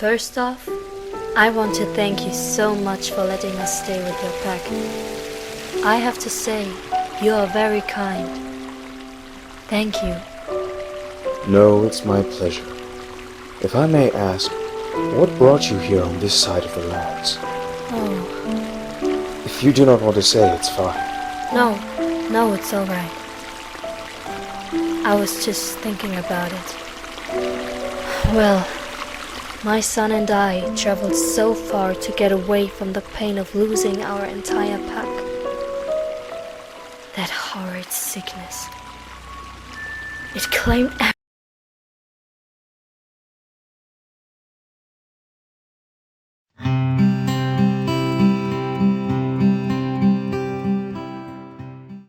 First off, I want to thank you so much for letting us stay with your pack. I have to say, you are very kind. Thank you. No, it's my pleasure. If I may ask, what brought you here on this side of the lands? Oh, If you do not want to say, it's fine. no, it's alright. I was just thinking about it. Well, my son and I traveled so far to get away from the pain of losing our entire pack. That horrid sickness. It claimed